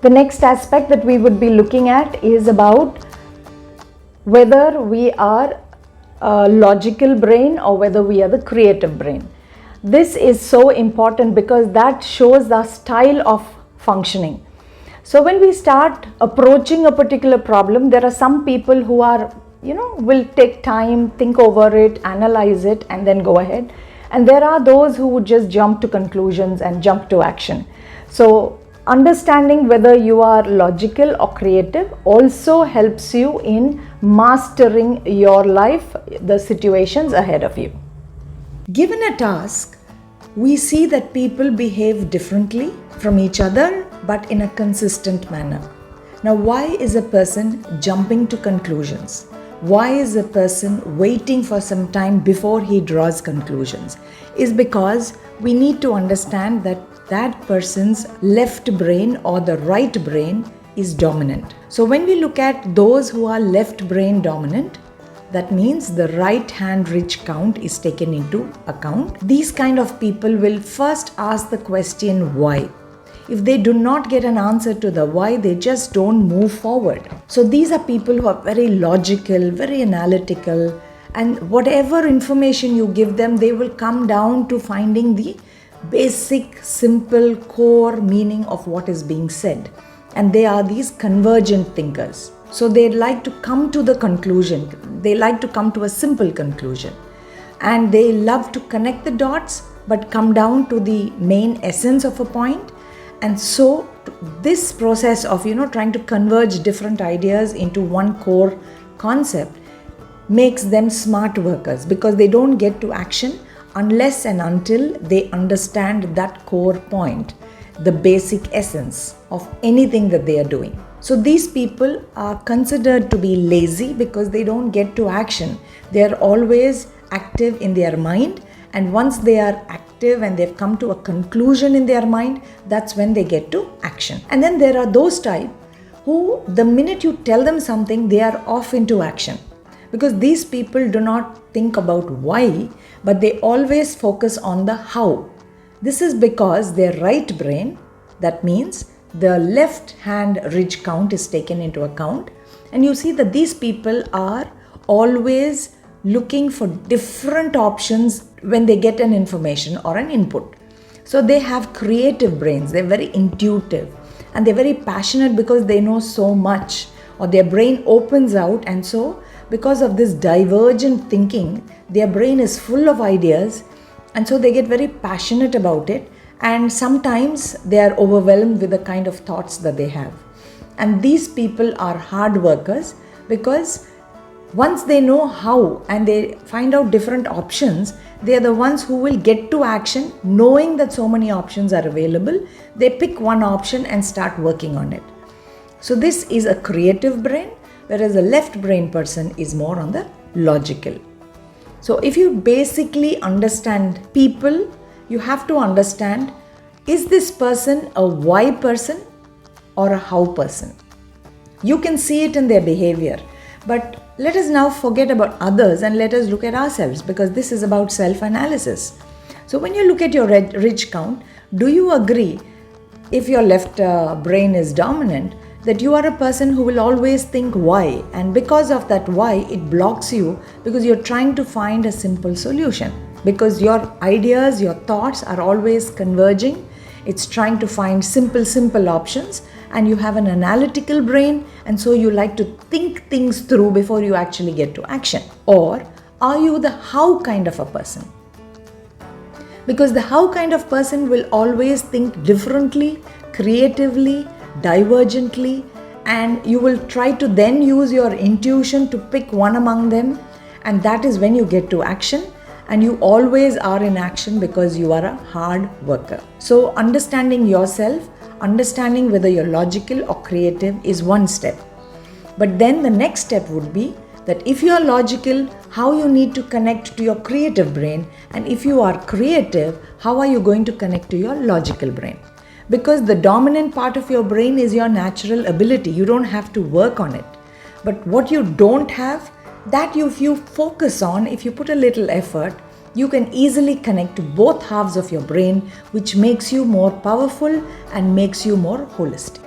The next aspect that we would be looking at is about whether we are a logical brain or whether we are the creative brain. This is so important because that shows the style of functioning. So when we start approaching a particular problem, there are some people who are, will take time, think over it, analyze it, and then go ahead. And there are those who would just jump to conclusions and jump to action. So understanding whether you are logical or creative also helps you in mastering your life, the situations ahead of you. Given a task, we see that people behave differently from each other but in a consistent manner. Now, why is a person jumping to conclusions? Why is a person waiting for some time before he draws conclusions? Is because we need to understand that that person's left brain or the right brain is dominant. So when we look at those who are left brain dominant, that means the right hand ridge count is taken into account. These kind of people will first ask the question why. If they do not get an answer to the why, they just don't move forward. So these are people who are very logical, very analytical, and whatever information you give them, they will come down to finding the basic, simple, core meaning of what is being said. And they are these convergent thinkers. So they like to come to the conclusion. They like to come to a simple conclusion. And they love to connect the dots, but come down to the main essence of a point. And so this process of, trying to converge different ideas into one core concept makes them smart workers, because they don't get to action unless and until they understand that core point, the basic essence of anything that they are doing. So these people are considered to be lazy because they don't get to action. They are always active in their mind, and once they are active and they've come to a conclusion in their mind, that's when they get to action. And then there are those type who, the minute you tell them something, they are off into action. Because these people do not think about why, but they always focus on the how. This is because their right brain, that means the left hand ridge count, is taken into account. And you see that these people are always looking for different options when they get an information or an input. So they have creative brains. They're very intuitive and they're very passionate because they know so much, or their brain opens out, and so because of this divergent thinking, their brain is full of ideas, and so they get very passionate about it, and sometimes they are overwhelmed with the kind of thoughts that they have. And these people are hard workers because once they know how and they find out different options, they are the ones who will get to action. Knowing that so many options are available, they pick one option and start working on it. So this is a creative brain, whereas a left brain person is more on the logical. So if you basically understand people, you have to understand, is this person a why person or a how person? You can see it in their behavior. But let us now forget about others and let us look at ourselves, because this is about self-analysis. So when you look at your ridge count, do you agree, if your left brain is dominant, that you are a person who will always think why, and because of that why, it blocks you because you're trying to find a simple solution, because your ideas, your thoughts are always converging. It's trying to find simple options, and you have an analytical brain, and so you like to think things through before you actually get to action? Or are you the how kind of a person? Because the how kind of person will always think differently, creatively, divergently, and you will try to then use your intuition to pick one among them, and that is when you get to action. And you always are in action because you are a hard worker. So understanding yourself, understanding whether you're logical or creative is one step. But then the next step would be that if you are logical, how you need to connect to your creative brain, and if you are creative, how are you going to connect to your logical brain? Because the dominant part of your brain is your natural ability. You don't have to work on it. But what you don't have, that if you focus on, if you put a little effort, you can easily connect to both halves of your brain, which makes you more powerful and makes you more holistic.